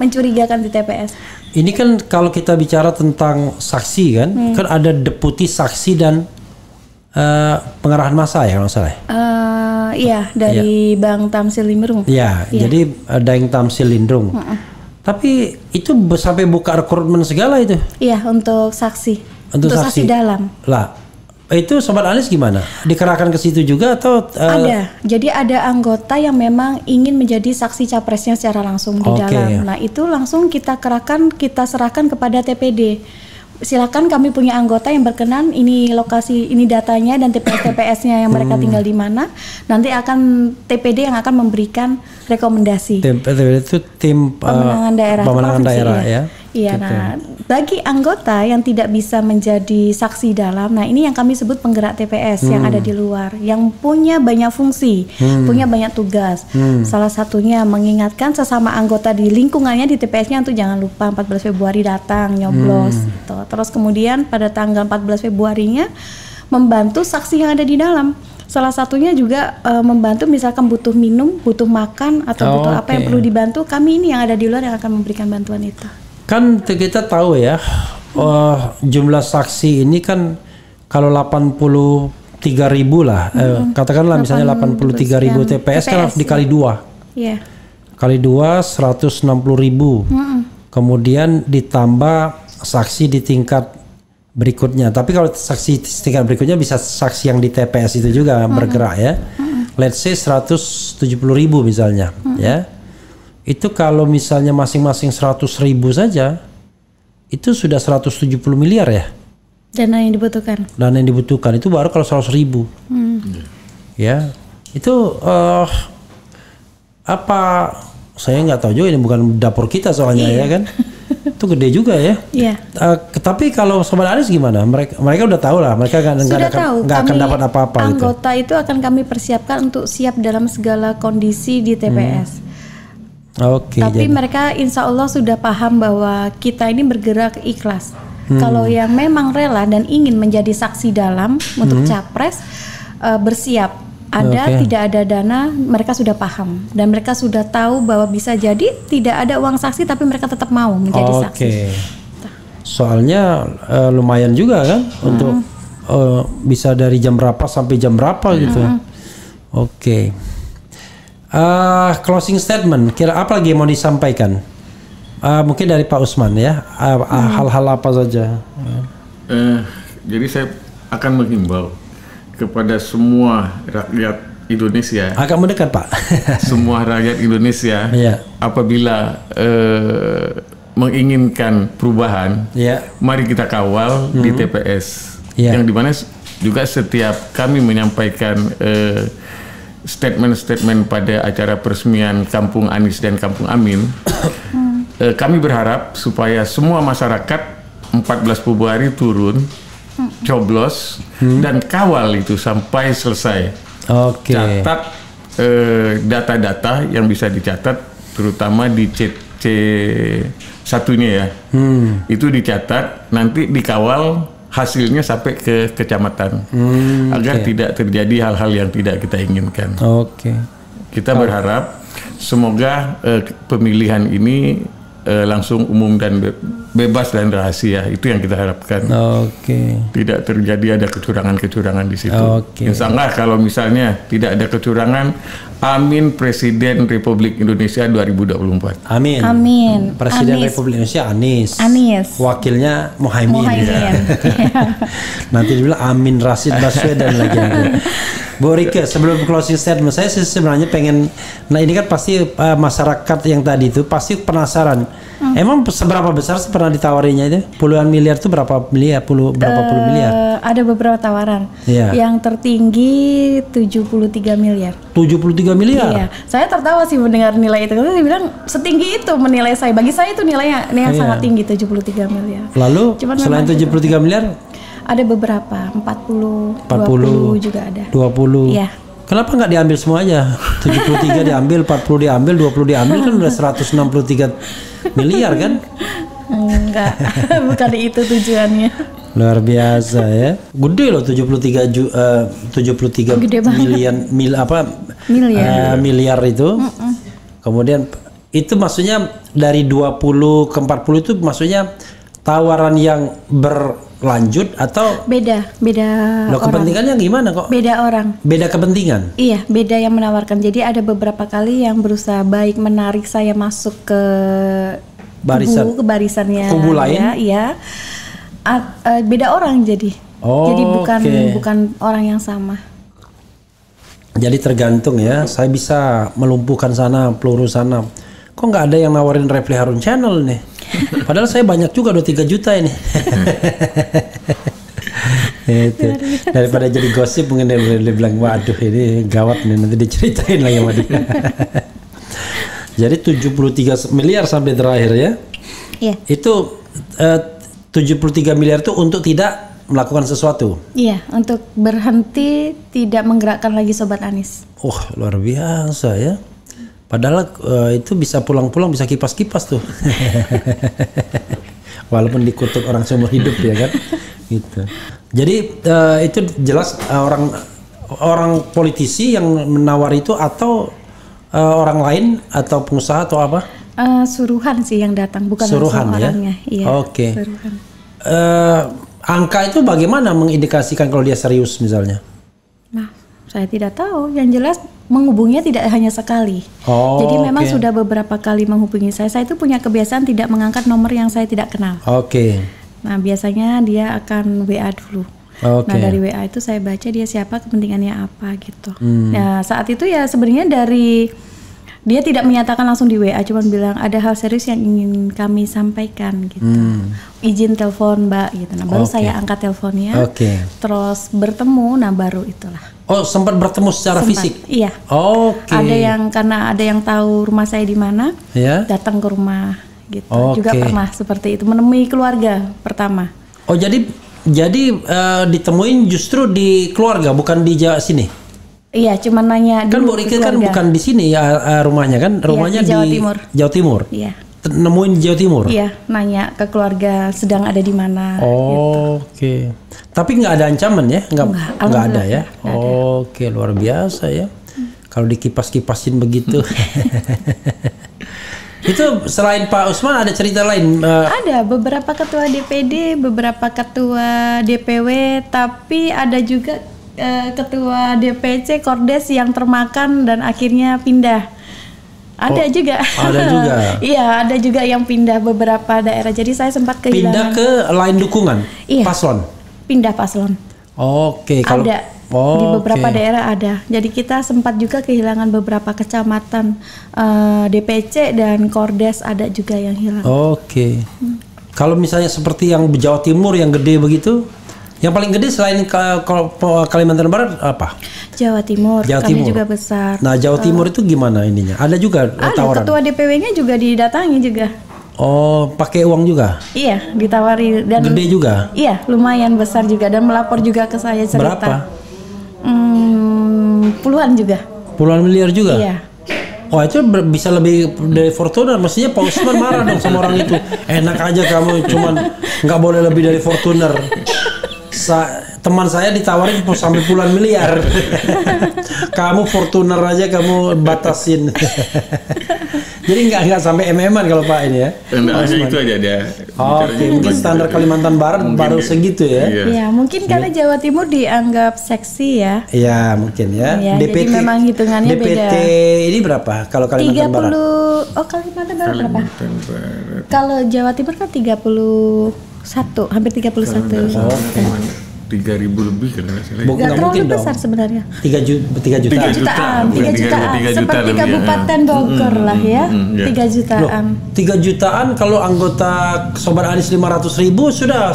mencurigakan di TPS. Ini kan kalau kita bicara tentang saksi kan ada deputi saksi dan pengarahan massa ya kalau nggak salah. Iya, dari Bang Tamsil Lindrung. Iya, jadi Daeng Tamsil Lindrung. Tapi itu sampai buka rekrutmen segala itu. Iya, untuk saksi. Untuk saksi dalam. Lah, itu Sobat Anies gimana? Dikerahkan ke situ juga atau? Ada. Jadi ada anggota yang memang ingin menjadi saksi capresnya secara langsung di dalam. Nah, itu langsung kita kerahkan, kita serahkan kepada TPD. Silakan, kami punya anggota yang berkenan, ini lokasi, ini datanya dan TPS-TPS-nya yang mereka tinggal di mana. Nanti akan TPD yang akan memberikan rekomendasi. TPD itu tim pemenangan daerah, ya. Iya, gitu. Nah bagi anggota yang tidak bisa menjadi saksi dalam, nah ini yang kami sebut penggerak TPS yang ada di luar, yang punya banyak fungsi, punya banyak tugas. Salah satunya mengingatkan sesama anggota di lingkungannya di TPS-nya untuk jangan lupa 14 Februari datang, nyoblos. Gitu. Terus kemudian pada tanggal 14 Februarinya membantu saksi yang ada di dalam. Salah satunya juga membantu misalkan butuh minum, butuh makan, atau butuh apa yang perlu dibantu, kami ini yang ada di luar yang akan memberikan bantuan itu. Kan kita tahu ya, jumlah saksi ini kan kalau 83.000 lah, katakanlah misalnya 83.000 TPS kan harus dikali 2. Iya. Kali 2 160.000. Kemudian ditambah saksi di tingkat berikutnya. Tapi kalau saksi tingkat berikutnya bisa saksi yang di TPS itu juga bergerak ya. Let's say 170.000 misalnya, ya. Itu kalau misalnya masing-masing 100.000 saja, itu sudah 170 miliar ya. Dana yang dibutuhkan. Dana yang dibutuhkan itu baru kalau 100.000. Ya, itu apa? Saya nggak tahu juga, ini bukan dapur kita soalnya ya kan. Itu gede juga ya. Iya. Tapi kalau Sobat Anies gimana? Mereka udah tahu lah. Mereka nggak akan dapat apa-apa. Anggota itu akan kami persiapkan untuk siap dalam segala kondisi di TPS. Tapi mereka insya Allah sudah paham bahwa kita ini bergerak ikhlas. Kalau yang memang rela dan ingin menjadi saksi dalam untuk capres, bersiap. Tidak ada dana, mereka sudah paham dan mereka sudah tahu bahwa bisa jadi tidak ada uang saksi, tapi mereka tetap mau menjadi saksi. Soalnya lumayan juga kan untuk bisa dari jam berapa sampai jam berapa gitu. Closing statement, kira apa lagi yang mau disampaikan? Mungkin dari Pak Usman ya, hal-hal apa saja? Jadi saya akan menghimbau kepada semua rakyat Indonesia. Agak mendekat Pak. Semua rakyat Indonesia, apabila menginginkan perubahan, mari kita kawal di TPS. Yang dimana juga setiap kami menyampaikan statement-statement pada acara peresmian Kampung Anies dan Kampung Amin, kami berharap supaya semua masyarakat 14 Februari turun, coblos, dan kawal itu sampai selesai. Catat data-data yang bisa dicatat, terutama di C1-nya ya. Itu dicatat, nanti dikawal hasilnya sampai ke kecamatan, agar tidak terjadi hal-hal yang tidak kita inginkan. Kita berharap semoga pemilihan ini langsung umum dan bebas dan rahasia. Itu yang kita harapkan. Oke. Tidak terjadi ada kecurangan-kecurangan di situ. Oke. Insya Allah kalau misalnya tidak ada kecurangan, amin Presiden Republik Indonesia 2024. Amin. Amin. Presiden Anies. Republik Indonesia Anies. Anies. Wakilnya Muhaimin. Muhaimin. Nanti dibilang Amin Rashid Baswedan lagi. Bu Rike, sebelum closing statement saya sebenarnya pengen, nah ini kan pasti masyarakat yang tadi itu pasti penasaran. Emang seberapa besar sih pernah ditawarinya itu? Puluhan miliar itu berapa miliar? Berapa puluh miliar? Ada beberapa tawaran. Iya. Yang tertinggi 73 miliar. 73 miliar? Iya. Saya tertawa sih mendengar nilai itu. Karena dia bilang setinggi itu menilai saya. Bagi saya itu nilainya yang sangat tinggi 73 miliar. Lalu Cuman selain memang 73 miliar? Ada beberapa, 40, 20 juga ada. 20. Iya. Kenapa nggak diambil semua aja? 73 diambil, 40 diambil, 20 diambil, kan udah 163 miliar kan? Enggak, bukan itu tujuannya. Luar biasa ya. Gede loh 73 Gede banget. miliar itu. Kemudian itu maksudnya dari 20 ke 40 itu maksudnya tawaran yang berlanjut atau Beda loh, orang. kepentingannya gimana kok? Beda orang. Beda kepentingan. Iya, beda yang menawarkan. Jadi ada beberapa kali yang berusaha baik menarik saya masuk ke Barisan. ke barisannya. Kubu lain? Ya, iya. Beda orang jadi. Oh, jadi oke. bukan orang yang sama. Jadi tergantung ya. Saya bisa melumpuhkan sana, peluru sana. Kok nggak ada yang nawarin Refli Harun Channel nih? Padahal saya banyak juga 23 juta ini. Itu. Daripada jadi gosip mungkin dia bilang waduh ini gawat nih nanti diceritain lagi sama dia. Jadi 73 miliar sampai terakhir ya. Iya. Itu 73 miliar itu untuk tidak melakukan sesuatu. Iya, untuk berhenti tidak menggerakkan lagi Sobat Anies. Oh, luar biasa ya. Padahal itu bisa pulang-pulang bisa kipas-kipas tuh. Walaupun dikutuk orang seumur hidup ya kan. Gitu. Jadi itu jelas orang politisi yang menawar itu atau orang lain atau pengusaha atau apa? Suruhan sih yang datang, bukan Suruhan langsung ya. orangnya. Iya. Oke. Suruhan. Angka itu bagaimana mengindikasikan kalau dia serius misalnya? Nah, saya tidak tahu. Yang jelas menghubunginya tidak hanya sekali. Oh, jadi memang oke. sudah beberapa kali menghubungi saya. Saya itu punya kebiasaan tidak mengangkat nomor yang saya tidak kenal. Oke. Nah, biasanya dia akan WA dulu. Oke. Nah, dari WA itu saya baca dia siapa, kepentingannya apa gitu. Nah, saat itu ya sebenarnya dia tidak menyatakan langsung di WA, cuma bilang ada hal serius yang ingin kami sampaikan gitu. Izin telepon Mbak gitu. Nah, baru Oke. saya angkat teleponnya. Oke. Terus bertemu, nah baru itulah. Oh, sempat bertemu secara Sempat, fisik? Iya. Oke. Karena ada yang tahu rumah saya di mana, Ya. datang ke rumah gitu. Oke. Juga pernah seperti itu menemui keluarga pertama. Oh, jadi ditemuin justru di keluarga bukan di sini. Iya, cuma nanya Kan dulu Bu ke Rike kan keluarga. bukan di sini ya rumahnya kan? Rumahnya di Jawa Timur. Jawa Timur. Iya. Nemuin di Jawa Timur. Iya, nanya ke keluarga sedang ada di mana. Oh, oke. Tapi nggak ada ancaman ya? Nggak ada ya? alhamdulillah, nggak ada. Oke, luar biasa ya. Kalau dikipas-kipasin begitu. Itu selain Pak Usman ada cerita lain? Ada beberapa ketua DPD, beberapa ketua DPW, tapi ada juga ketua DPC Kordes yang termakan dan akhirnya pindah. Ada juga. Ada juga. Iya, ada juga yang pindah beberapa daerah. Jadi saya sempat Pindah kehilangan. ke lain dukungan? Iya. Paslon? Pindah paslon. Oke. Kalau Ada. Di beberapa daerah ada. Jadi kita sempat juga kehilangan beberapa kecamatan DPC dan Kordes ada juga yang hilang. Oke. Kalau misalnya seperti yang Jawa Timur yang gede begitu, yang paling gede selain Kalimantan Barat apa? Jawa Timur, Jawa kami Timur. juga besar. Nah, Jawa Timur itu gimana ininya? Ada juga Ada tawaran? ketua DPW-nya juga didatangi juga. Oh, pakai uang juga? Iya, ditawari dan Gede juga? iya, lumayan besar juga dan melapor juga ke saya cerita. Berapa? Puluhan juga. Puluhan miliar juga? Iya. Wah, itu bisa lebih dari Fortuner. Mestinya Pak Usman marah dong sama orang itu. Enak aja kamu cuman nggak boleh lebih dari Fortuner. teman saya ditawarin sampai puluhan miliar. Kamu Fortuner aja kamu batasin. Jadi nggak sampai MM-an kalau Pak ini ya. Hanya itu aja dia. Oke, mungkin standar Kalimantan Barat baru segitu ya. Iya, mungkin karena Jawa Timur dianggap seksi ya. Iya, mungkin ya. Ya, DPT, jadi memang hitungannya DPT beda. ini berapa kalau Kalimantan Barat? Oh, Kalimantan Barat berapa? Kalau Jawa Timur kan 31, hampir 31. Oh, 3.000 lebih kan nggak salah. Gak terlalu besar sebenarnya. 3 jutaan. 3 jutaan. 3 jutaan. Seperti Kabupaten Bogor lah ya. 3 jutaan. Loh, 3 jutaan kalau anggota Sobat Anies 500.000 sudah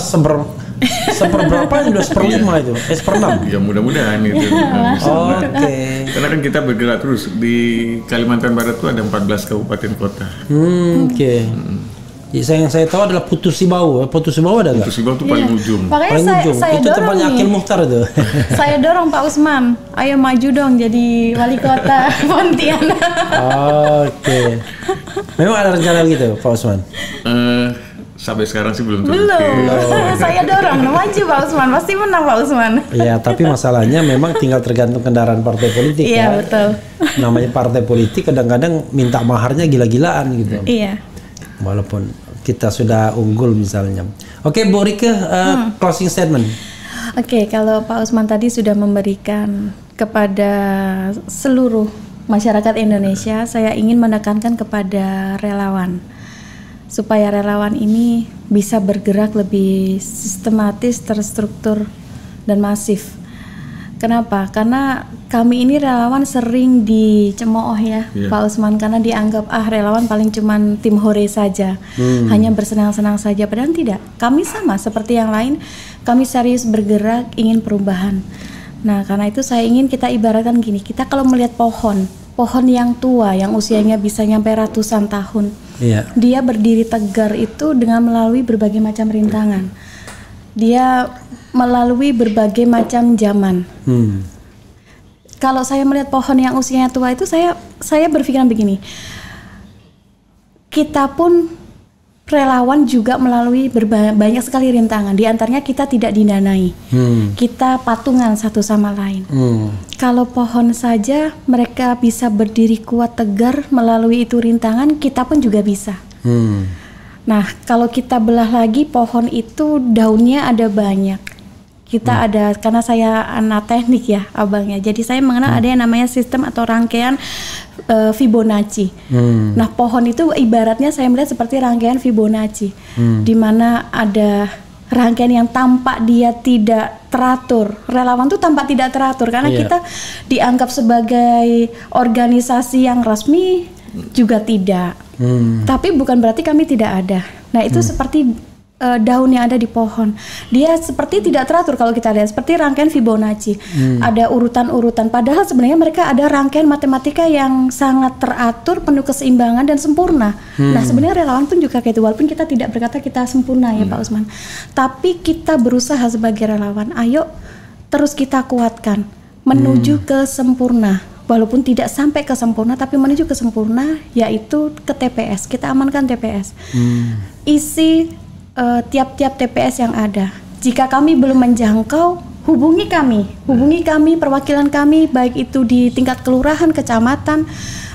seperberapa sudah 1/5 itu. 1/6. Ya mudah-mudahan itu. Oke. Karena kan kita bergerak terus di Kalimantan Barat itu ada 14 kabupaten kota. Oke. Yang saya tahu adalah Putus Sibau. Putus Sibau ada nggak? Putus Sibau itu paling ujung. Makanya Paling ujung. saya Itu dorong tempatnya nih. Akil Mukhtar itu. Saya dorong Pak Usman. Ayo maju dong jadi wali kota Pontianak. Oke. Memang ada rencana gitu Pak Usman? Sampai sekarang sih belum Belum. Saya dorong maju Pak Usman. Pasti menang Pak Usman. Iya, tapi masalahnya memang tinggal tergantung kendaraan partai politik. Iya, betul. Namanya partai politik kadang-kadang minta maharnya gila-gilaan gitu. Iya. Walaupun kita sudah unggul misalnya. Oke, Bu Rike, closing statement. Oke, kalau Pak Usman tadi sudah memberikan kepada seluruh masyarakat Indonesia, saya ingin menekankan kepada relawan. Supaya relawan ini bisa bergerak lebih sistematis, terstruktur, dan masif. Kenapa? Karena kami ini relawan sering dicemooh ya, Pak Usman, karena dianggap relawan paling cuman tim hore saja, hanya bersenang-senang saja. Padahal tidak. Kami sama seperti yang lain, kami serius bergerak ingin perubahan. Nah, karena itu saya ingin kita ibaratkan gini, kita kalau melihat pohon yang tua, yang usianya bisa nyampe ratusan tahun, dia berdiri tegar itu dengan melalui berbagai macam rintangan. Dia melalui berbagai macam zaman. Kalau saya melihat pohon yang usianya tua itu, saya berpikiran begini, kita pun relawan juga melalui banyak sekali rintangan. Di antaranya kita tidak didanai, kita patungan satu sama lain. Kalau pohon saja mereka bisa berdiri kuat tegar melalui itu rintangan, kita pun juga bisa. Nah, kalau kita belah lagi pohon itu daunnya ada banyak. Kita ada, karena saya anak teknik ya abangnya, jadi saya mengenal ada yang namanya sistem atau rangkaian Fibonacci. Nah, pohon itu ibaratnya saya melihat seperti rangkaian Fibonacci, di mana ada rangkaian yang tampak dia tidak teratur. Relawan tuh tampak tidak teratur karena kita dianggap sebagai organisasi yang resmi juga tidak. Tapi bukan berarti kami tidak ada. Nah, itu seperti daun yang ada di pohon, dia seperti tidak teratur kalau kita lihat, seperti rangkaian Fibonacci. Ada urutan-urutan, padahal sebenarnya mereka ada rangkaian matematika yang sangat teratur, penuh keseimbangan dan sempurna. Nah, sebenarnya relawan pun juga kayak itu, walaupun kita tidak berkata kita sempurna ya Pak Usman, tapi kita berusaha sebagai relawan, ayo terus kita kuatkan menuju ke sempurna. Walaupun tidak sampai ke sempurna, tapi menuju ke sempurna, yaitu ke TPS. Kita amankan TPS. Isi tiap-tiap TPS yang ada. Jika kami belum menjangkau, hubungi kami perwakilan kami, baik itu di tingkat kelurahan, kecamatan,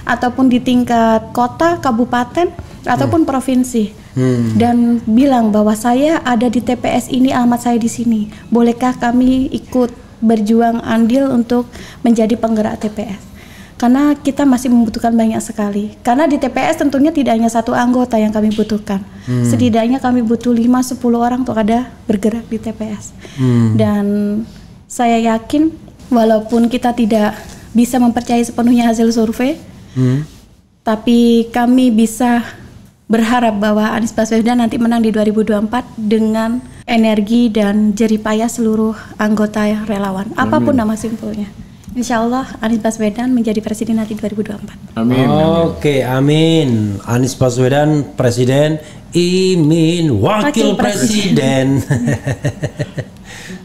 ataupun di tingkat kota, kabupaten, ataupun provinsi. Dan bilang bahwa saya ada di TPS ini, alamat saya di sini. Bolehkah kami ikut berjuang andil untuk menjadi penggerak TPS? Karena kita masih membutuhkan banyak sekali. Karena di TPS tentunya tidak hanya satu anggota yang kami butuhkan. Setidaknya kami butuh 5-10 orang untuk ada bergerak di TPS. Dan saya yakin walaupun kita tidak bisa mempercayai sepenuhnya hasil survei, tapi kami bisa berharap bahwa Anies Baswedan nanti menang di 2024 dengan energi dan jerih payah seluruh anggota relawan. Apapun nama simpulnya. Insya Allah Anies Baswedan menjadi presiden nanti 2024. Amin. Oke, amin. Anies Baswedan presiden, Imin wakil presiden.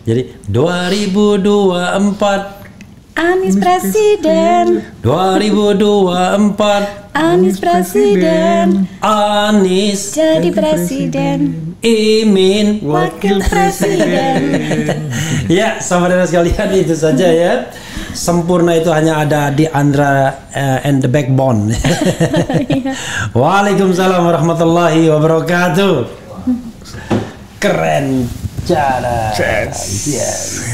Jadi 2024 Anies Presiden. 2024 Anies Presiden. Anies Jadi presiden. Imin Wakil presiden. Ya, saudara sekalian, itu saja ya. Sempurna itu hanya ada di Andra and the Backbone. Waalaikumsalam warahmatullahi wabarakatuh. Keren cara. Yes.